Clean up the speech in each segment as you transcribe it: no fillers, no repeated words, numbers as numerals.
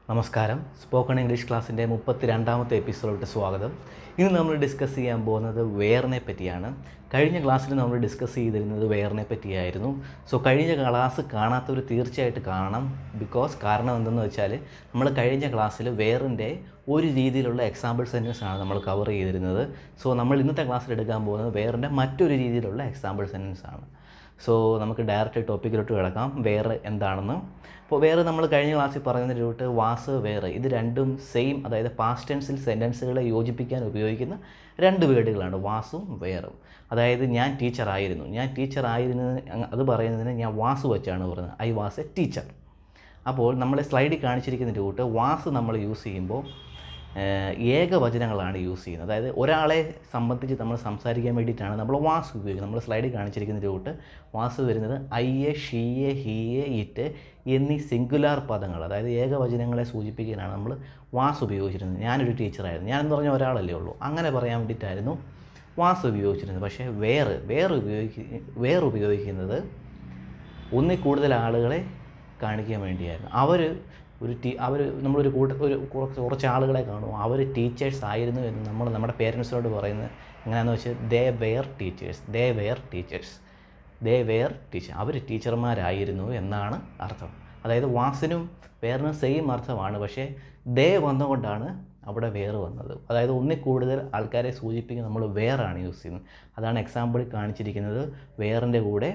നമസ്കാരം. Spoken English ക്ലാസ്സിൻ്റെ 32ാമത്തെ എപ്പിസോഡിലോട്ട് സ്വാഗതം. ഇന്ന് നമ്മൾ ഡിസ്കസ് ചെയ്യാൻ പോകുന്നത് വെയറിനെ പറ്റിയാണ്. കഴിഞ്ഞ ക്ലാസ്സിൽ നമ്മൾ ഡിസ്കസ് ചെയ്തിരുന്നത് വെയറിനെ പറ്റിയായിരുന്നു. സോ കഴിഞ്ഞ ക്ലാസ് കാണാത്തവർ തീർച്ചയായിട്ടും കാണണം. കാരണം എന്തെന്ന് വെച്ചാൽ നമ്മൾ കഴിഞ്ഞ ക്ലാസ്സിൽ വെയറിൻ്റെ ഒരു രീതിയിലുള്ള എക്സാമ്പിൾ സെൻറ്റൻസ് ആണ് നമ്മൾ കവർ ചെയ്തിരുന്നത്. സോ നമ്മൾ ഇന്നത്തെ ക്ലാസ്സിൽ എടുക്കാൻ പോകുന്നത് വെയറിൻ്റെ മറ്റൊരു രീതിയിലുള്ള എക്സാമ്പിൾ സെൻറ്റൻസ് ആണ്. സോ നമുക്ക് ഡയറക്റ്റ് ടോപ്പിക്കിലോട്ട് കിടക്കാം. വെയർ എന്താണെന്ന്. അപ്പോൾ വേറെ നമ്മൾ കഴിഞ്ഞ ക്ലാസ്സിൽ പറയുന്ന റൂട്ട് വാസ് വേറെ, ഇത് രണ്ടും സെയിം, അതായത് പാസ്റ്റ് ടെൻസിൽ സെൻറ്റൻസുകളെ യോജിപ്പിക്കാൻ ഉപയോഗിക്കുന്ന രണ്ട് വേർഡുകളാണ് വാസും വേറും. അതായത് ഞാൻ ടീച്ചറായിരുന്നു, അത് പറയുന്നതിന് ഞാൻ വാസ് വെച്ചാണ് പറയുന്നത്. I was A teacher. അപ്പോൾ നമ്മൾ സ്ലൈഡിൽ കാണിച്ചിരിക്കുന്ന റൂട്ട് വാസ് നമ്മൾ യൂസ് ചെയ്യുമ്പോൾ ഏകവചനങ്ങളാണ് യൂസ് ചെയ്യുന്നത്. അതായത് ഒരാളെ സംബന്ധിച്ച് നമ്മൾ സംസാരിക്കാൻ വേണ്ടിയിട്ടാണ് നമ്മൾ വാസ് ഉപയോഗിക്കുന്നത്. നമ്മൾ സ്ലൈഡിൽ കാണിച്ചിരിക്കുന്ന റൂട്ട് വാസ് വരുന്നത് I A, she A, he A, it എന്നീ സിംഗുലാർ പദങ്ങൾ, അതായത് ഏകവചനങ്ങളെ സൂചിപ്പിക്കാനാണ് നമ്മൾ വാസ് ഉപയോഗിച്ചിരുന്നത്. ഞാനൊരു ടീച്ചറായിരുന്നു, ഞാനെന്ന് പറഞ്ഞാൽ ഒരാളല്ലേ ഉള്ളൂ, അങ്ങനെ പറയാൻ വേണ്ടിയിട്ടായിരുന്നു വാസ് ഉപയോഗിച്ചിരുന്നത്. പക്ഷേ വേർ ഉപയോഗിക്കുന്നത് ഒന്നിൽ കൂടുതൽ ആളുകളെ കാണിക്കാൻ വേണ്ടിയായിരുന്നു. നമ്മളൊരു കുറച്ച് ആളുകളെ കാണും, അവർ ടീച്ചേഴ്സ് ആയിരുന്നു എന്ന് നമ്മൾ നമ്മുടെ പേരൻസിനോട് പറയുന്നത് എങ്ങനെയാണെന്ന് വെച്ചാൽ ദേ വെയർ ടീച്ചേഴ്സ്, അവർ ടീച്ചർമാരായിരുന്നു എന്നാണ് അർത്ഥം. അതായത് വാസിനും വേറിനും സെയിം അർത്ഥമാണ്, പക്ഷേ ദേ വന്നുകൊണ്ടാണ് അവിടെ വേർ വന്നത്. അതായത് ഒന്നിൽ കൂടുതൽ ആൾക്കാരെ സൂചിപ്പിക്കുന്ന നമ്മൾ വേറാണ് യൂസ് ചെയ്യുന്നത്. അതാണ് എക്സാമ്പിൾ കാണിച്ചിരിക്കുന്നത്. വേറിൻ്റെ കൂടെ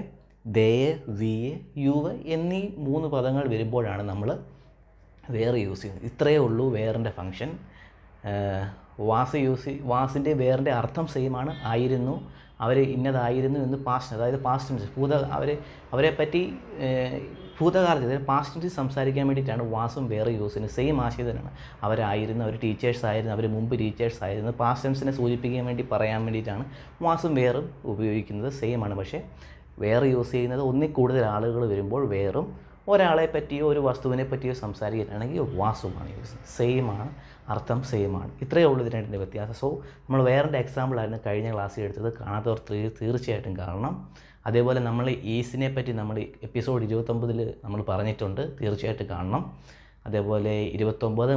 ദേ, വി, യു എന്നീ 3 പദങ്ങൾ വരുമ്പോഴാണ് നമ്മൾ വേർ യൂസ് ചെയ്യുന്നത്. ഇത്രയേ ഉള്ളൂ വേറിൻ്റെ ഫങ്ഷൻ. വാസിൻ്റെ വേറിൻ്റെ അർത്ഥം സെയിമാണ്. ആയിരുന്നു, അവർ ഇന്നതായിരുന്നു എന്ന് അതായത് പാസ്റ്റ് ടെൻസ് അവരെപ്പറ്റി ഭൂതകാലത്ത്, അതായത് പാസ്റ്റ് ടെൻസ് സംസാരിക്കാൻ വേണ്ടിയിട്ടാണ് വാസും വേറെ യൂസ് ചെയ്യുന്നത്. സെയിം ആശയം തന്നെയാണ്. അവർ ടീച്ചേഴ്സ് ആയിരുന്നു, അവർ മുമ്പ് ടീച്ചേഴ്സ് ആയിരുന്നു. പാസ്റ്റ് ടെൻസിനെ സൂചിപ്പിക്കാൻ വേണ്ടി പറയാൻ വേണ്ടിയിട്ടാണ് വാസും വേറും ഉപയോഗിക്കുന്നത്. സെയിമാണ്. പക്ഷേ വേറെ യൂസ് ചെയ്യുന്നത് ഒന്നിൽ കൂടുതൽ ആളുകൾ വരുമ്പോൾ വേറും, ഒരാളെ പറ്റിയോ ഒരു വസ്തുവിനെ പറ്റിയോ സംസാരിക്കാനാണെങ്കിൽ വാസുമാണ് യൂസ് ചെയ്യുന്നത്. സെയിമാണ്, അർത്ഥം സെയിമാണ്. ഇത്രയേ ഉള്ളൂ ഇതിൻ്റെ വ്യത്യാസം. സോ നമ്മൾ വേറിൻ്റെ എക്സാമ്പിളായിരുന്നു കഴിഞ്ഞ ക്ലാസ്സിൽ എടുത്തത്. കാണാത്തവർ തീർച്ചയായിട്ടും കാണണം. അതേപോലെ നമ്മൾ ഈസിനെ പറ്റി നമ്മൾ എപ്പിസോഡ് 29 നമ്മൾ പറഞ്ഞിട്ടുണ്ട്, തീർച്ചയായിട്ടും കാണണം. അതേപോലെ 29,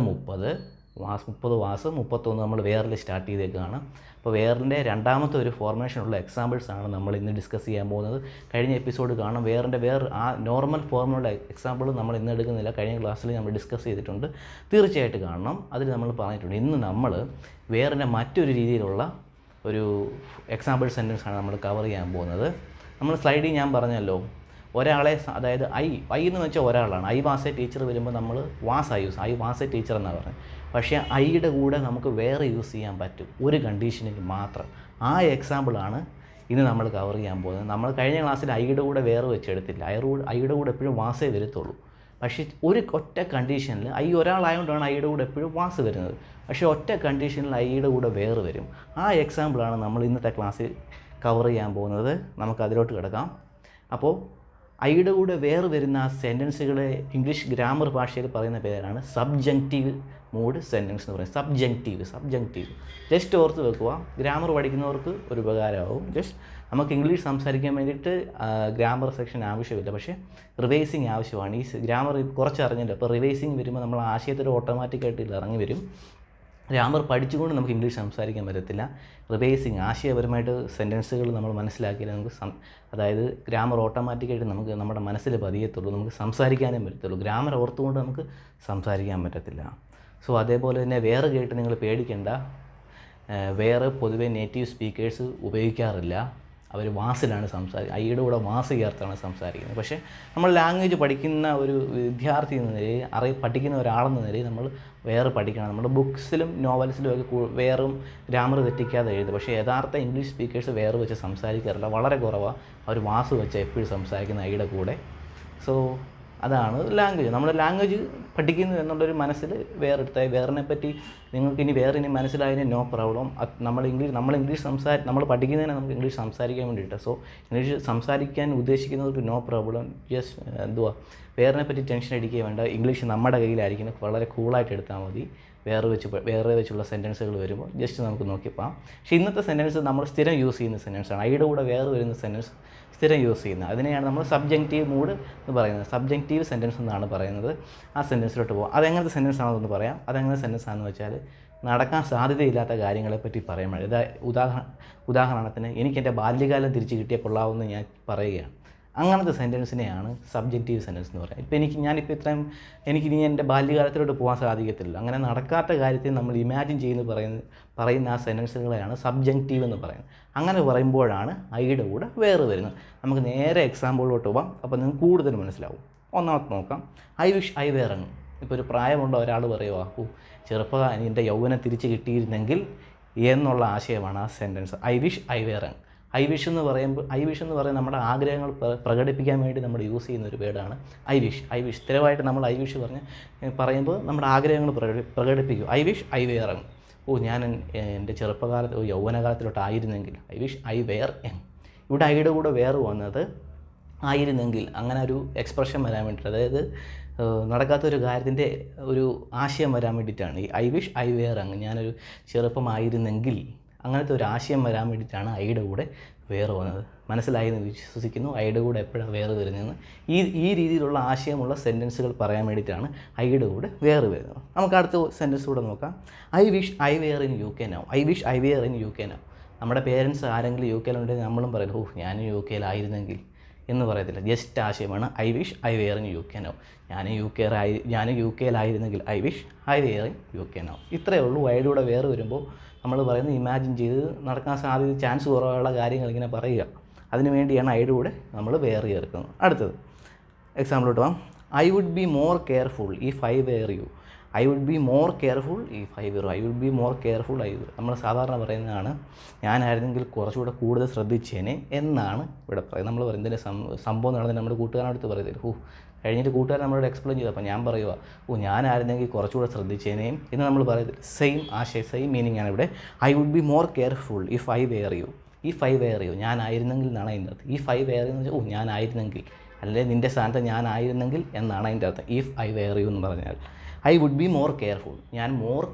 30 വാസ് 31 നമ്മൾ വേറിൽ സ്റ്റാർട്ട് ചെയ്തേക്കാണ്. അപ്പോൾ വേറിൻ്റെ രണ്ടാമത്തെ ഒരു ഫോർമേഷനുള്ള എക്സാമ്പിൾസാണ് നമ്മൾ ഇന്ന് ഡിസ്കസ് ചെയ്യാൻ പോകുന്നത്. കഴിഞ്ഞ എപ്പിസോഡ് കാണാം. ആ നോർമൽ ഫോമിലുള്ള എക്സാമ്പിൾ നമ്മൾ ഇന്ന് എടുക്കുന്നില്ല, കഴിഞ്ഞ ക്ലാസ്സിൽ നമ്മൾ ഡിസ്കസ് ചെയ്തിട്ടുണ്ട്, തീർച്ചയായിട്ടും കാണണം. അതിൽ നമ്മൾ പറഞ്ഞിട്ടുണ്ട്. ഇന്ന് നമ്മൾ വേറിൻ്റെ മറ്റൊരു രീതിയിലുള്ള ഒരു എക്സാമ്പിൾ സെൻറ്റൻസാണ് നമ്മൾ കവർ ചെയ്യാൻ പോകുന്നത്. നമ്മൾ സ്ലൈഡിൽ ഞാൻ പറഞ്ഞല്ലോ, ഒരാളെ, അതായത് ഐ എന്ന് വെച്ചാൽ ഒരാളാണ്. ഐ വാസ് എ ടീച്ചർ വരുമ്പോൾ നമ്മൾ ഐ വാസ് എ ടീച്ചർ എന്നാണ് പറയുന്നത്. പക്ഷേ ഐയുടെ കൂടെ നമുക്ക് വേറെ യൂസ് ചെയ്യാൻ പറ്റും, ഒരു കണ്ടീഷനിൽ മാത്രം. ആ എക്സാമ്പിളാണ് ഇന്ന് നമ്മൾ കവർ ചെയ്യാൻ പോകുന്നത്. നമ്മൾ കഴിഞ്ഞ ക്ലാസ്സിൽ ഐയുടെ കൂടെ വേറെ വെച്ചെടുത്തില്ല. ഐയുടെ കൂടെ എപ്പോഴും വാസേ വരത്തുള്ളൂ. പക്ഷേ ഒറ്റ കണ്ടീഷനിൽ ഒരാളായതുകൊണ്ടാണ് ഐയുടെ കൂടെ എപ്പോഴും വാസ് വരുന്നത്. പക്ഷേ ഒറ്റ കണ്ടീഷനിൽ ഐയുടെ കൂടെ വേറെ വരും. ആ എക്സാമ്പിളാണ് നമ്മൾ ഇന്നത്തെ ക്ലാസ്സിൽ കവർ ചെയ്യാൻ പോകുന്നത്. നമുക്ക് അതിലോട്ട് കിടക്കാം. അപ്പോൾ ഐയുടെ കൂടെ വേറെ വരുന്ന ആ സെൻറ്റൻസുകളെ ഇംഗ്ലീഷ് ഗ്രാമർ ഭാഷയിൽ പറയുന്ന പേരാണ് സബ്ജങ്ക്റ്റീവ് മൂഡ് സെൻറ്റൻസ് എന്ന് പറയും. സബ്ജങ്ക്റ്റീവ് ജസ്റ്റ് ഓർത്ത് വെക്കുക. ഗ്രാമർ പഠിക്കുന്നവർക്ക് ഒരു ഉപകാരമാവും. നമുക്ക് ഇംഗ്ലീഷ് സംസാരിക്കാൻ വേണ്ടിയിട്ട് ഗ്രാമർ സെക്ഷൻ ആവശ്യമില്ല, പക്ഷേ റിവൈസിങ് ആവശ്യമാണ്. ഈ ഗ്രാമർ കുറച്ച് അറിഞ്ഞില്ല. അപ്പോൾ റിവൈസിങ് വരുമ്പോൾ നമ്മൾ ആശയത്തിൽ ഓട്ടോമാറ്റിക്കായിട്ട് ഇറങ്ങി വരും. ഗ്രാമർ പഠിച്ചുകൊണ്ട് നമുക്ക് ഇംഗ്ലീഷ് സംസാരിക്കാൻ പറ്റത്തില്ല. റിവൈസിങ്, ആശയപരമായിട്ട് സെൻറ്റൻസുകൾ നമ്മൾ മനസ്സിലാക്കിയാൽ അതായത് ഗ്രാമർ ഓട്ടോമാറ്റിക്കായിട്ട് നമുക്ക് നമ്മുടെ മനസ്സിൽ പതിയത്തുള്ളൂ, നമുക്ക് സംസാരിക്കാനേ പറ്റത്തുള്ളൂ. ഗ്രാമർ ഓർത്തുകൊണ്ട് നമുക്ക് സംസാരിക്കാൻ പറ്റത്തില്ല. സോ അതേപോലെ തന്നെ വേറെ കേട്ട് നിങ്ങൾ പേടിക്കേണ്ട. വേറെ പൊതുവെ നേറ്റീവ് സ്പീക്കേഴ്സ് ഉപയോഗിക്കാറില്ല. അവർ വാസിലാണ് ഐയുടെ കൂടെ വാസ് ചേർത്താണ് സംസാരിക്കുന്നത്. പക്ഷേ നമ്മൾ ലാംഗ്വേജ് പഠിക്കുന്ന ഒരു വിദ്യാർത്ഥി എന്ന നിലയിൽ, പഠിക്കുന്ന ഒരാളെന്ന നിലയിൽ നമ്മൾ വേറെ പഠിക്കണം. നമ്മുടെ ബുക്സിലും നോവൽസിലും ഒക്കെ വേറും ഗ്രാമർ തെറ്റിക്കാതെ എഴുതും. പക്ഷേ യഥാർത്ഥ ഇംഗ്ലീഷ് സ്പീക്കേഴ്സ് വേറെ വെച്ച് സംസാരിക്കാറില്ല, വളരെ കുറവാണ്. അവർ വാസ് വെച്ച് എപ്പോഴും സംസാരിക്കുന്ന ഐയുടെ കൂടെ. സോ അതാണ് ലാംഗ്വേജ്. നമ്മൾ ലാംഗ്വേജ് പഠിക്കുന്നു എന്നുള്ളൊരു മനസ്സിൽ വേറിനെ പറ്റി നിങ്ങൾക്ക് ഇനി മനസ്സിലായതിന് നോ പ്രോബ്ലം. നമ്മൾ പഠിക്കുന്നതിന് നമുക്ക് ഇംഗ്ലീഷ് സംസാരിക്കാൻ വേണ്ടിയിട്ട്. സോ ഇംഗ്ലീഷ് സംസാരിക്കാൻ ഉദ്ദേശിക്കുന്നവർക്ക് നോ പ്രോബ്ലം. വേറിനെ പറ്റി ടെൻഷൻ അടിക്കുക വേണ്ട. ഇംഗ്ലീഷ് നമ്മുടെ കയ്യിലായിരിക്കും, വളരെ കൂളായിട്ട് എടുത്താൽ മതി. വേറെ വെച്ചുള്ള സെൻറ്റൻസുകൾ വരുമ്പോൾ നമുക്ക് നോക്കിപ്പോകാം. പക്ഷേ ഇന്നത്തെ സെൻറ്റൻസ് നമ്മൾ സ്ഥിരം യൂസ് ചെയ്യുന്ന സെൻറ്റൻസാണ്. ഐയുടെ കൂടെ വേറെ വരുന്ന സെൻറ്റൻസ് സ്ഥിരം യൂസ് ചെയ്യുന്നത്. അതിനെയാണ് നമ്മൾ സബ്ജക്റ്റീവ് മൂഡ് എന്ന് പറയുന്നത്. സബ്ജക്റ്റീവ് സെൻറ്റൻസ് എന്നാണ് പറയുന്നത്. ആ സെൻറ്റൻസിലോട്ട് പോകാം. അതെങ്ങനത്തെ സെൻറ്റൻസ് ആണെന്ന് പറയാം. അതെങ്ങനെ സെൻറ്റൻസ് ആണെന്ന് വെച്ചാൽ നടക്കാൻ സാധ്യതയില്ലാത്ത കാര്യങ്ങളെപ്പറ്റി പറയുമ്പോൾ ഉദാഹരണത്തിന് എനിക്കെൻ്റെ ബാല്യകാലം തിരിച്ച് കിട്ടിയാൽ കൊള്ളാവുമെന്ന് ഞാൻ പറയുകയാണ്. അങ്ങനത്തെ സെൻറ്റൻസിനെയാണ് സബ്ജക്റ്റീവ് സെൻറ്റൻസ് എന്ന് പറയുന്നത്. ഇപ്പോൾ ഞാനിപ്പോൾ എനിക്കിനി എൻ്റെ ബാല്യകാലത്തിലോട്ട് പോകാൻ സാധിക്കത്തില്ല. അങ്ങനെ നടക്കാത്ത കാര്യത്തെ നമ്മൾ ഇമാജിൻ ചെയ്യുന്ന പറയുന്ന ആ സെൻറ്റൻസുകളെയാണ് സബ്ജക്റ്റീവ് എന്ന് പറയുന്നത്. അങ്ങനെ പറയുമ്പോഴാണ് ഐയുടെ കൂടെ വേറെ വരുന്നത്. നമുക്ക് നേരെ എക്സാമ്പിളിലോട്ട് പോകാം. അപ്പോൾ നിങ്ങൾക്ക് കൂടുതൽ മനസ്സിലാവും. ഒന്നാമത്തെ നോക്കാം. I wish I were young. ഇപ്പോൾ ഒരു പ്രായമുള്ള ഒരാൾ പറയുക, ചെറുപ്പകാലം എൻ്റെ യൗവനം തിരിച്ച് കിട്ടിയിരുന്നെങ്കിൽ എന്നുള്ള ആശയമാണ് ആ sentence. I wish I were young. I wish എന്ന് പറയുന്നത് നമ്മുടെ ആഗ്രഹങ്ങൾ പ്രകടിപ്പിക്കാൻ വേണ്ടി നമ്മൾ യൂസ് ചെയ്യുന്ന ഒരു വേർഡാണ് ഐ വിഷ്. സ്ഥിരമായിട്ട് നമ്മൾ ഐ വിഷ് പറയുമ്പോൾ നമ്മുടെ ആഗ്രഹങ്ങൾ പ്രകടിപ്പിക്കും. I wish I were young. ഞാൻ എൻ്റെ യൗവനകാലത്തിലോട്ടായിരുന്നെങ്കിൽ. I wish I were young. ഇവിടെ ഐയുടെ കൂടെ വേറെ വന്നത് ആയിരുന്നെങ്കിൽ, അങ്ങനെ ഒരു എക്സ്പ്രഷൻ വരാൻ വേണ്ടിയിട്ട്, അതായത് നടക്കാത്തൊരു കാര്യത്തിൻ്റെ ഒരു ആശയം വരാൻ വേണ്ടിയിട്ടാണ് ഈ I wish I were young. ഞാനൊരു ചെറുപ്പമായിരുന്നെങ്കിൽ, അങ്ങനത്തെ ഒരു ആശയം വരാൻ വേണ്ടിയിട്ടാണ് ഐയുടെ കൂടെ വേറെ വന്നത്. മനസ്സിലായെന്ന് വിശ്വസിക്കുന്നു. ഐയുടെ കൂടെ എപ്പോഴാണ് വേറെ വരുന്നതെന്ന്. ഈ രീതിയിലുള്ള ആശയമുള്ള സെൻറ്റൻസുകൾ പറയാൻ വേണ്ടിയിട്ടാണ് ഐയുടെ കൂടെ വേറെ വരുന്നത്. നമുക്ക് അടുത്ത സെൻറ്റൻസ് കൂടെ നോക്കാം. I wish I were in U K now. I wish I were in U K now. നമ്മുടെ പേരൻസ് ആരെങ്കിലും യു കെയിലുണ്ടെങ്കിൽ നമ്മളും പറയും, ഞാനും യു കെയിലായിരുന്നെങ്കിൽ എന്ന് പറയത്തില്ല. ജസ്റ്റ് ആശയമാണ് I wish I were in U K now. ഞാൻ യു കെയിലായിരുന്നെങ്കിൽ I wish I were in U K now. ഇത്രയേ ഉള്ളൂ. ഐയുടെ കൂടെ വേറെ വരുമ്പോൾ നമ്മൾ പറയുന്നത് ഇമാജിൻ ചെയ്ത് നടക്കാൻ ചാൻസ് കുറവുള്ള കാര്യങ്ങൾ ഇങ്ങനെ പറയുക. അതിനു വേണ്ടിയാണ് ഐയുടെ കൂടെ നമ്മൾ വേറെ ചേർക്കുന്നത്. അടുത്തത് എക്സാമ്പിളോട്ട് പോകാം. I would be more careful if I were you. I would be more careful if I were. I would be more careful നമ്മൾ സാധാരണ പറയുന്നതാണ് ഞാനായിരുന്നെങ്കിൽ കുറച്ചുകൂടെ കൂടുതൽ ശ്രദ്ധിച്ചേനെ എന്നാണ് ഇവിടെ പറയുന്നത്. നമ്മൾ പറയുന്നതിൻ്റെ സംഭവം നടന്നതിന് നമ്മുടെ കൂട്ടുകാരനടുത്ത് പറയത്തില്ല, കഴിഞ്ഞിട്ട് കൂട്ടുകാരൻ നമ്മളോട് എക്സ്പ്ലെയിൻ ചെയ്തു. അപ്പോൾ ഞാൻ പറയുക, ഞാനായിരുന്നെങ്കിൽ കുറച്ചുകൂടെ ശ്രദ്ധിച്ചേനേയും എന്ന് നമ്മൾ പറയത്തില്ല. സെയിം മീനിങ് ആണ് ഇവിടെ. I would be more careful if I were you. ഞാനായിരുന്നെങ്കിൽ എന്നാണ് അതിൻ്റെ അർത്ഥം. ഇഫ് ഐ വെയർ എന്ന് വെച്ചാൽ ഞാനായിരുന്നെങ്കിൽ, അല്ലെങ്കിൽ നിൻ്റെ സ്ഥാനത്ത് ഞാനായിരുന്നെങ്കിൽ എന്നാണ് അതിൻ്റെ അർത്ഥം. ഇഫ് ഐ വെയർ യു എന്ന് പറഞ്ഞാൽ I would be more careful.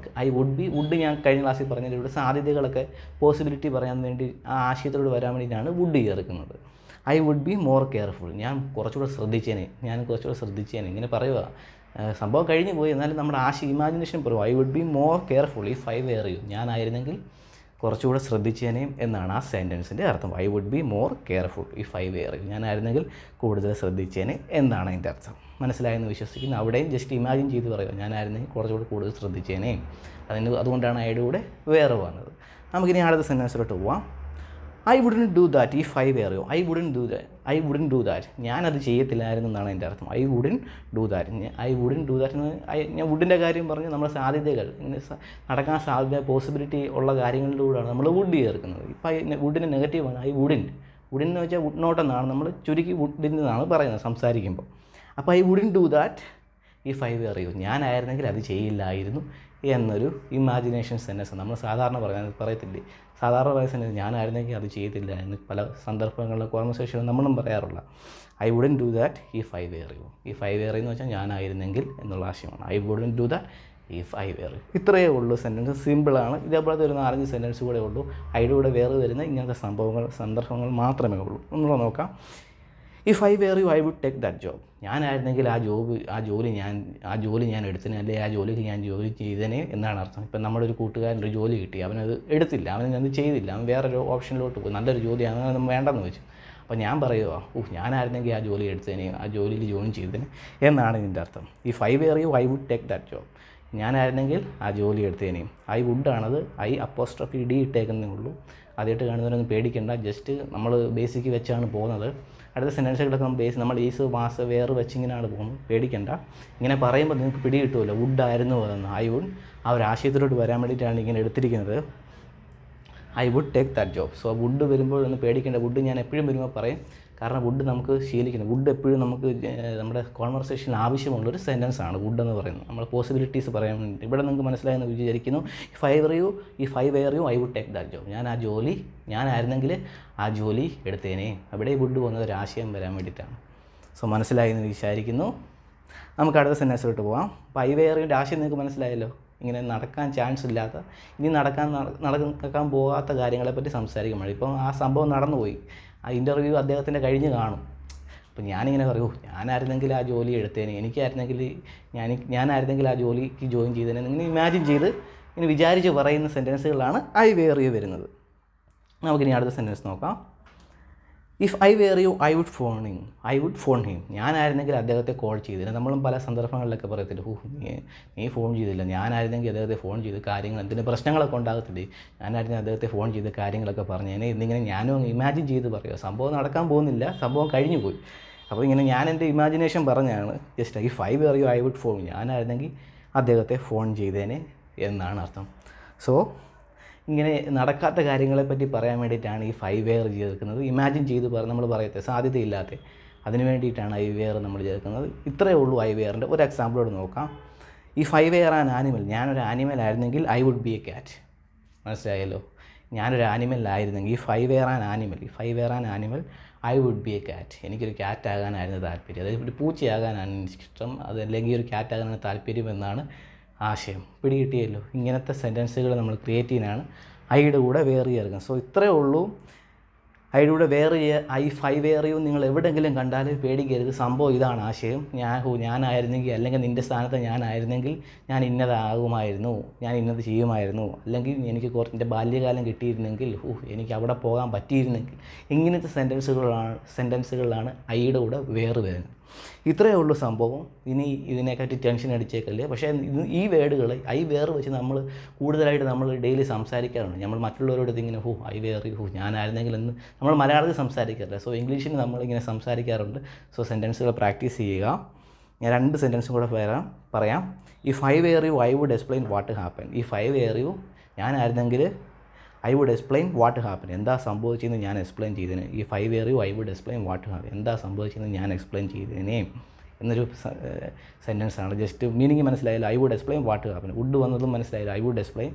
Would ഞാൻ കഴിഞ്ഞ ക്ലാസ്സിൽ പറഞ്ഞത് ഇവിടെ സാധ്യതകളൊക്കെ പോസിബിലിറ്റി പറയാൻ വേണ്ടി ആ ആശയത്തോട് വരാൻ വേണ്ടിയിട്ടാണ് വുഡ് ചേർക്കുന്നത്. I would be more careful. ഞാൻ കുറച്ചുകൂടെ ശ്രദ്ധിച്ചേനെ ഇങ്ങനെ പറയുക. സംഭവം കഴിഞ്ഞു പോയി, എന്നാലും നമ്മുടെ ഇമാജിനേഷൻ പറയും. I would be more careful if I were you. ഞാനായിരുന്നെങ്കിൽ കുറച്ചുകൂടെ ശ്രദ്ധിച്ചേനേയും എന്നാണ് ആ സെൻറ്റൻസിൻ്റെ അർത്ഥം. I would be more careful if I were you. ഞാനായിരുന്നെങ്കിൽ കൂടുതൽ ശ്രദ്ധിച്ചേനെ എന്നാണ് അതിൻ്റെ അർത്ഥം. മനസ്സിലായെന്ന് വിശ്വസിക്കുന്നു. അവിടെയും ജസ്റ്റ് ഇമാജിൻ ചെയ്ത് പറയുക, ഞാനായിരുന്നെങ്കിൽ കുറച്ചുകൂടെ കൂടുതൽ ശ്രദ്ധിച്ചേനേയും. അതുകൊണ്ടാണ് ഐയുടെ കൂടെ വേറെ വന്നത്. നമുക്കിനി അടുത്ത സെൻറ്റൻസിലോട്ട് പോവാം. I wouldn't do that if I were you. I wouldn't do that. ഞാനത് ചെയ്യത്തില്ലായിരുന്നു എന്നാണ് എൻ്റെ അർത്ഥം. ഐ വുഡൻറ്റ് ഡു ദാറ്റ് ഞാൻ വുഡിൻ്റെ കാര്യം പറഞ്ഞ് നമ്മുടെ സാധ്യതകൾ, ഇങ്ങനെ നടക്കാൻ സാധ്യത പോസിബിലിറ്റി ഉള്ള കാര്യങ്ങളിലൂടെയാണ് നമ്മൾ വുഡ് ചേർക്കുന്നത്. ഇപ്പോൾ വുഡിൻ്റെ നെഗറ്റീവാണ് ഐ വുഡിൻറ്റ്. വുഡിൻ വെച്ചാൽ വുഡ് നോട്ട് എന്നാണ് നമ്മൾ ചുരുക്കി വുഡിൻ എന്നാണ് പറയുന്നത് സംസാരിക്കുമ്പോൾ. അപ്പോൾ I wouldn't do that if I were you. ഞാനായിരുന്നെങ്കിൽ അത് ചെയ്യില്ലായിരുന്നു എന്നൊരു ഇമാജിനേഷൻ സെൻറ്റൻസ് നമ്മൾ സാധാരണ പറയത്തില്ലേ. സാധാരണ പറയുന്ന സെൻറ്റൻസ് ഞാനായിരുന്നെങ്കിൽ അത് ചെയ്യത്തില്ല എന്ന് പല സന്ദർഭങ്ങളിലും കോൺവെർസേഷനിൽ നമ്മളും പറയാറുള്ള. I wouldn't do that if I were you. If I were എന്ന് വെച്ചാൽ ഞാനായിരുന്നെങ്കിൽ എന്നുള്ള ആശയമാണ്. I wouldn't do that if I were you. ഇത്രയേ ഉള്ളൂ. സെൻറ്റൻസ് സിമ്പിളാണ്. ഇതേപോലത്തെ ഒരു 4-5 സെൻറ്റൻസ് കൂടെ ഉള്ളൂ. ഐയുടെ കൂടെ വേറെ വരുന്ന ഇങ്ങനത്തെ സന്ദർഭങ്ങൾ മാത്രമേ ഉള്ളൂ. ഒന്നുകൂടെ നോക്കാം. If I were you I would take that job. ഞാനായിരുന്നെങ്കിൽ ആ ജോലി ഞാൻ എടുത്തനെ, അല്ലെങ്കിൽ ആ ജോലിക്ക് ഞാൻ ജോലി ചെയ്തേനെ എന്നാണ് അർത്ഥം. ഇപ്പം നമ്മുടെ ഒരു കൂട്ടുകാരനൊരു ജോലി കിട്ടി, അവനത് എടുത്തില്ല, അവനത് ചെയ്തില്ല, അവൻ വേറൊരു ഓപ്ഷനിലോട്ട് പോയി, നല്ലൊരു ജോലിയാണ്, അവനത് വേണ്ടെന്ന് വെച്ചു. അപ്പോൾ ഞാൻ പറയുക, ഞാനായിരുന്നെങ്കിൽ ആ ജോലി എടുത്തതിനെ, ആ ജോലിയിൽ ജോയിൻ ചെയ്തതിന് എന്നാണ് ഇതിൻ്റെ അർത്ഥം. If I were you I would take that job. ഞാനായിരുന്നെങ്കിൽ ആ ജോലി എടുത്തതിനെയും. ഐ വുഡാണത്, I'' D ഇട്ടേക്കുന്നേ ഉള്ളൂ. ആദ്യമായിട്ട് കാണുന്നവരൊന്നും പേടിക്കേണ്ട. ജസ്റ്റ് നമ്മൾ ബേസിക്ക് വെച്ചാണ് പോകുന്നത്. അടുത്ത സെൻറ്റൻസുകളൊക്കെ നമ്മൾ ഈസ് വാസ് വേറെ വെച്ചിങ്ങനെയാണ് പോകുന്നത്. പേടിക്കേണ്ട. ഇങ്ങനെ പറയുമ്പോൾ നിങ്ങൾക്ക് പിടി കിട്ടുമല്ലോ, വുഡായിരുന്നു എന്ന്. ഐ വുഡ് ആ ഒരു ആശയത്തിലോട്ട് വരാൻ വേണ്ടിയിട്ടാണ് ഇങ്ങനെ എടുത്തിരിക്കുന്നത്. I would take that job. So would വരുമ്പോൾ ഒന്ന് പേടിക്കേണ്ട. വുഡ് ഞാൻ എപ്പോഴും വരുമ്പോൾ പറയും, കാരണം വുഡ് നമുക്ക് ശീലിക്കണം. വുഡ് എപ്പോഴും നമുക്ക് നമ്മുടെ കോൺവെർസേഷനിൽ ആവശ്യമുള്ളൊരു സെൻറ്റൻസ് ആണ് വുഡ് എന്ന് പറയുന്നത്. നമ്മൾ പോസിബിലിറ്റീസ് പറയാൻ വേണ്ടി. ഇവിടെ നിങ്ങൾക്ക് മനസ്സിലായെന്ന് വിചാരിക്കുന്നു. If I were you I would take that job. ഞാനായിരുന്നെങ്കിൽ ആ ജോലി എടുത്തേനെ. അവിടെ വുഡ് പോകുന്നത് ഒരു ആശയം വരാൻ വേണ്ടിയിട്ടാണ്. സോ മനസ്സിലായെന്ന് വിചാരിക്കുന്നു. നമുക്ക് അടുത്ത സെൻറ്റൻസിലോട്ട് പോകാം. അപ്പോൾ ഐ വെയർ യുവിൻ്റെ ആശയം നിങ്ങൾക്ക് മനസ്സിലായല്ലോ. ഇങ്ങനെ നടക്കാൻ ചാൻസ് ഇല്ലാത്ത, ഇനി നടക്കാൻ പോകാത്ത കാര്യങ്ങളെപ്പറ്റി സംസാരിക്കുമ്പോൾ, ഇപ്പം ആ സംഭവം നടന്നുപോയി, ആ ഇൻ്റർവ്യൂ അദ്ദേഹത്തിൻ്റെ കഴിഞ്ഞ് കാണും. അപ്പോൾ ഞാനിങ്ങനെ പറയൂ, ഞാനായിരുന്നെങ്കിൽ ആ ജോലി എടുത്തേനെ, ഞാനായിരുന്നെങ്കിൽ ആ ജോലിക്ക് ജോയിൻ ചെയ്തേനെ, ഇങ്ങനെ ഇമാജിൻ ചെയ്ത് ഇങ്ങനെ വിചാരിച്ച് പറയുന്ന സെൻറ്റൻസുകളാണ് ഐ വെയർ യു വരുന്നത്. നമുക്കിനി അടുത്ത സെൻറ്റൻസ് നോക്കാം. If I were you I would phone him. ഞാനായിരുന്നെങ്കിൽ അദ്ദേഹത്തെ കോൾ ചെയ്തില്ല. നമ്മളും പല സന്ദർഭങ്ങളിലൊക്കെ പറയത്തില്ല, നീ ഫോൺ ചെയ്തില്ല, ഞാനായിരുന്നെങ്കിൽ അദ്ദേഹത്തെ ഫോൺ ചെയ്ത് കാര്യങ്ങൾ എന്തിന് പ്രശ്നങ്ങളൊക്കെ ഉണ്ടാകത്തില്ലേ, ഞാനായിരുന്നെങ്കിൽ അദ്ദേഹത്തെ ഫോൺ ചെയ്ത് കാര്യങ്ങളൊക്കെ പറഞ്ഞേനെ എന്നിങ്ങനെ ഞാനും ഇമാജിൻ ചെയ്ത് പറയുക. സംഭവം നടക്കാൻ പോകുന്നില്ല, സംഭവം കഴിഞ്ഞു പോയി. അപ്പോൾ ഇങ്ങനെ ഞാൻ എൻ്റെ ഇമാജിനേഷൻ പറഞ്ഞാണ് just if I were you I would phone, ഞാനായിരുന്നെങ്കിൽ അദ്ദേഹത്തെ ഫോൺ ചെയ്തേനെ എന്നാണ് അർത്ഥം. സോ ഇങ്ങനെ നടക്കാത്ത കാര്യങ്ങളെപ്പറ്റി പറയാൻ വേണ്ടിയിട്ടാണ് ഈ ഐ വെയർ ചേർക്കുന്നത്. ഇമാജിൻ ചെയ്ത് നമ്മൾ പറയത്തെ സാധ്യതയില്ലാത്ത അതിന് വേണ്ടിയിട്ടാണ് ഐ വെയർ നമ്മൾ ചേർക്കുന്നത്. ഇത്രയേ ഉള്ളൂ ഐ വെയറിൻ്റെ ഒരു എക്സാമ്പിളോട് നോക്കാം. If I were an animal, ഞാനൊരു ആനിമൽ ആയിരുന്നെങ്കിൽ I would be a cat. മനസ്സിലായല്ലോ, ഞാനൊരു animal if I were an animal I would be a cat. എനിക്കൊരു ക്യാറ്റ് ആകാനായിരുന്നു താല്പര്യം, അതായത് ഒരു പൂച്ചയാകാനാണ് എനിക്കിഷ്ടം, അതല്ലെങ്കിൽ ഒരു ക്യാറ്റ് ആകാനാണ് താല്പര്യം എന്നാണ് ആശയം. പിടികിട്ടിയല്ലോ. ഇങ്ങനത്തെ സെൻറ്റൻസുകൾ നമ്മൾ ക്രിയേറ്റ് ചെയ്യാനാണ് ഐയുടെ കൂടെ വേറെ ചേർക്കുന്നത്. സോ ഇത്രയേ ഉള്ളൂ. ഐയുടെ കൂടെ ഐ വെയർ യു നിങ്ങൾ എവിടെയെങ്കിലും കണ്ടാൽ പേടിക്കരുത്, സംഭവം ഇതാണ് ആശയം. ഞാനായിരുന്നെങ്കിൽ, അല്ലെങ്കിൽ നിൻ്റെ സ്ഥാനത്ത് ഞാനായിരുന്നെങ്കിൽ ഞാൻ ഇന്നതാകുമായിരുന്നു, ഞാൻ ഇന്നത് ചെയ്യുമായിരുന്നു, അല്ലെങ്കിൽ എനിക്ക് എൻ്റെ ബാല്യകാലം കിട്ടിയിരുന്നെങ്കിൽ, എനിക്ക് അവിടെ പോകാൻ പറ്റിയിരുന്നെങ്കിൽ, ഇങ്ങനത്തെ സെൻറ്റൻസുകളാണ് ഐയുടെ കൂടെ വേറെ വരുന്നത്. ഇത്രയേ ഉള്ളൂ സംഭവം. ഇനി ഇതിനെക്കാട്ടി ടെൻഷൻ അടിച്ചേക്കല്ലേ. പക്ഷേ ഈ വേർഡുകൾ ഐ വേർ വെച്ച് നമ്മൾ കൂടുതലായിട്ട് നമ്മൾ ഡെയിലി സംസാരിക്കാറുണ്ട്. നമ്മൾ മറ്റുള്ളവരോട് ഇതിങ്ങനെ ഐ വേർ ഞാനായിരുന്നെങ്കിൽ എന്ന് നമ്മൾ മലയാളത്തിൽ സംസാരിക്കാറില്ല. സോ ഇംഗ്ലീഷിൽ നമ്മളിങ്ങനെ സംസാരിക്കാറുണ്ട്. സോ സെൻറ്റൻസുകൾ പ്രാക്ടീസ് ചെയ്യുക. ഞാൻ 2 സെൻറ്റൻസും കൂടെ പറയാം. If I were you I would explain what happen. If I were you ഞാനായിരുന്നെങ്കിൽ I would explain what happen, എന്താ സംഭവിച്ചെന്ന് ഞാൻ എക്സ്പ്ലെയിൻ ചെയ്തേനെ. If I were you I would explain what happen, എന്താ സംഭവിച്ചെന്ന് ഞാൻ എക്സ്പ്ലെയിൻ ചെയ്തേനെ എന്നൊരു സെൻറ്റൻസാണ്. ജസ്റ്റ് മീനിങ് മനസ്സിലായാലും I would explain what happen, would വന്നതും മനസ്സിലായാലും ഐ വുഡ് എക്സ്പ്ലെയിൻ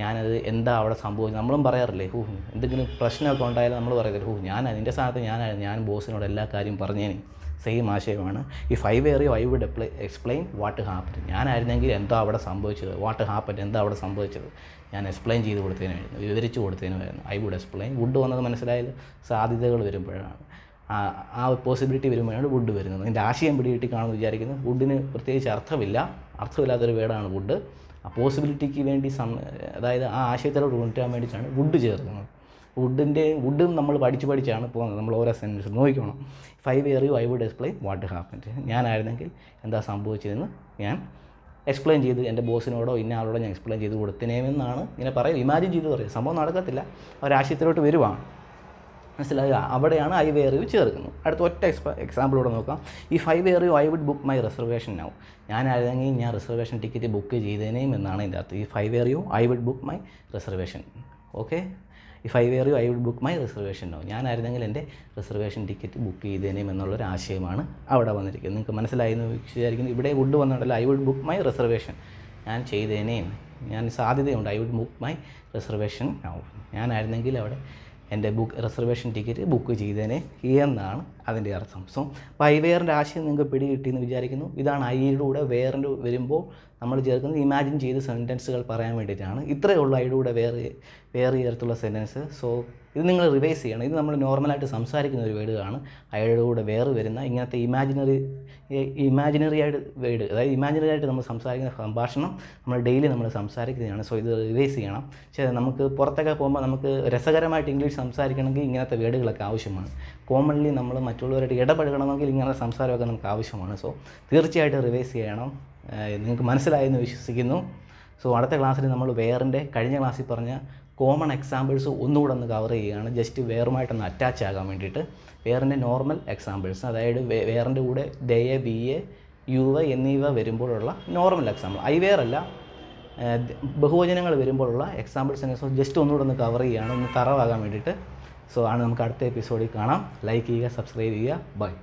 ഞാനത് എന്താ അവിടെ സംഭവിച്ചത്. നമ്മളും പറയാറില്ലേ, എന്തെങ്കിലും പ്രശ്നമൊക്കെ ഉണ്ടായാലും നമ്മൾ പറയത്തില്ല, ഞാൻ അതിൻ്റെ സ്ഥാനത്ത് ഞാൻ ബോസിനോട് എല്ലാ കാര്യം പറഞ്ഞേനെ. സെയിം ആശയമാണ്. If I were you I would explain what happen, ഞാനായിരുന്നെങ്കിൽ എന്താ അവിടെ സംഭവിച്ചത്, വാട്ട് ഹാപ്പൻ എന്താ അവിടെ സംഭവിച്ചത് ഞാൻ എക്സ്പ്ലെയിൻ ചെയ്ത് കൊടുത്തതിനായിരുന്നു, വിവരിച്ച് കൊടുത്തതിനായിരുന്നു. I would explain. വുഡ് വന്നത് മനസ്സിലായാലും സാധ്യതകൾ വരുമ്പോഴാണ്, ആ പോസിബിലിറ്റി വരുമ്പോഴാണ് വുഡ് വരുന്നത്. അതിൻ്റെ ആശയം പിടികിട്ടി കാണുമെന്ന് വിചാരിക്കുന്നു. വുഡിന് പ്രത്യേകിച്ച് അർത്ഥമില്ലാത്തൊരു വേർഡാണ് വുഡ്. ആ പോസിബിലിറ്റിക്ക് വേണ്ടി അതായത് ആ ആശയത്തിലോട്ട് കൊണ്ടുവരാൻ വേണ്ടിയിട്ടാണ് വുഡ് ചേർക്കുന്നത്. വുഡും നമ്മൾ പഠിച്ചാണ് പോകുന്നത്. നമ്മൾ ഓരോ സെൻറ്റൻസ് നോക്കണം. If I were you I would explain what happen, ഞാനായിരുന്നെങ്കിൽ എന്താ സംഭവിച്ചതെന്ന് ഞാൻ എക്സ്പ്ലെയിൻ ചെയ്ത് എൻ്റെ ബോസിനോടോ ഇന്ന ആളോടോ ഞാൻ എക്സ്പ്ലെയിൻ ചെയ്ത് കൊടുത്തനേമെന്നാണ് ഇങ്ങനെ പറയും. ഇമാജിൻ ചെയ്ത് പറയും. സംഭവം നടക്കത്തില്ല, ഒരാശയത്തിലോട്ട് വരുവാണ്. മനസ്സിലാകുക. അവിടെയാണ് ഐ വെയർ യു ചേർക്കുന്നത്. അടുത്ത ഒറ്റ എക്സാമ്പിളോടെ നോക്കാം. If I were you I would book my reservation now, ഞാനായിരുന്നെങ്കിൽ ഞാൻ റിസർവേഷൻ ടിക്കറ്റ് ബുക്ക് ചെയ്തേനേയും എന്നാണ് എൻ്റെ അർത്ഥം. If I were you I would book my reservation. Okay, if I were you I would book my reservation now, ഞാനായിരുന്നെങ്കിൽ എൻ്റെ reservation ticket book ചെയ്തേനേയും എന്നുള്ളൊരു ആശയമാണ് അവിടെ വന്നിരിക്കുന്നത്. നിങ്ങൾക്ക് മനസ്സിലായെന്ന് വിചാരിക്കുന്നു. ഇവിടെ വുഡ് വന്നിട്ടല്ല, I would book my reservation, ഞാൻ ചെയ്തേനേയും, ഞാൻ സാധ്യതയുണ്ട്. I would book my reservation now, ഞാനായിരുന്നെങ്കിൽ അവിടെ എൻ്റെ റിസർവേഷൻ ടിക്കറ്റ് ബുക്ക് ചെയ്തേനെ എന്നാണ് അതിൻ്റെ അർത്ഥം. സോ ഐ വെയറിൻ്റെ ആശയം നിങ്ങൾക്ക് പിടികിട്ടിയെന്ന് വിചാരിക്കുന്നു. ഇതാണ് ഐയുടെ കൂടെ വേറിൻ്റെ വരുമ്പോൾ നമ്മൾ ചേർക്കുന്നത് ഇമാജിൻ ചെയ്ത് സെൻറ്റൻസുകൾ പറയാൻ വേണ്ടിയിട്ടാണ്. ഇത്രയേ ഉള്ളൂ ഐയുടെ കൂടെ വേറെ ചേർത്തുള്ള സെൻറ്റൻസ്. സോ ഇത് നിങ്ങൾ റിവൈസ് ചെയ്യണം. ഇത് നമ്മൾ നോർമലായിട്ട് സംസാരിക്കുന്ന ഒരു വേർഡാണ്. ഐയുടെ കൂടെ വേറെ വരുന്ന ഇങ്ങനത്തെ ഇമാജിനറി ആയിട്ട് വേർഡ്, അതായത് ഇമാജിനറി ആയിട്ട് നമ്മൾ സംസാരിക്കുന്ന സംഭാഷണം നമ്മൾ ഡെയിലി നമ്മൾ സംസാരിക്കുന്നതാണ്. സോ ഇത് റിവൈസ് ചെയ്യണം. പക്ഷേ നമുക്ക് പുറത്തൊക്കെ പോകുമ്പോൾ നമുക്ക് രസകരമായിട്ട് ഇംഗ്ലീഷ് സംസാരിക്കണമെങ്കിൽ ഇങ്ങനത്തെ വേർഡുകളൊക്കെ ആവശ്യമാണ്. കോമൺലി നമ്മൾ മറ്റുള്ളവരായിട്ട് ഇടപഴകണമെങ്കിൽ ഇങ്ങനത്തെ സംസാരമൊക്കെ നമുക്ക് ആവശ്യമാണ്. സോ തീർച്ചയായിട്ടും റിവൈസ് ചെയ്യണം. നിങ്ങൾക്ക് മനസ്സിലായെന്ന് വിശ്വസിക്കുന്നു. സോ അടുത്ത ക്ലാസ്സിൽ നമ്മൾ കഴിഞ്ഞ ക്ലാസ്സിൽ പറഞ്ഞ കോമൺ എക്സാമ്പിൾസ് ഒന്നുകൂടെ ഒന്ന് കവർ ചെയ്യുകയാണ്. ജസ്റ്റ് വേറുമായിട്ടൊന്ന് അറ്റാച്ച് ആകാൻ വേണ്ടിയിട്ട്. വേറിൻ്റെ നോർമൽ എക്സാമ്പിൾസ്, അതായത് വേറിൻ്റെ കൂടെ ഡേ, ബി എ, യു എന്നിവ വരുമ്പോഴുള്ള നോർമൽ എക്സാമ്പിൾ, ഐ വേറല്ല ബഹുവചനങ്ങൾ വരുമ്പോഴുള്ള എക്സാമ്പിൾസിനെ സോ ജസ്റ്റ് ഒന്നുകൂടെ ഒന്ന് കവർ ചെയ്യുകയാണ്, ഒന്ന് തറവാകാൻ വേണ്ടിയിട്ട്. സോ നമുക്ക് അടുത്ത എപ്പിസോഡിൽ കാണാം. ലൈക്ക് ചെയ്യുക, സബ്സ്ക്രൈബ് ചെയ്യുക. ബൈ.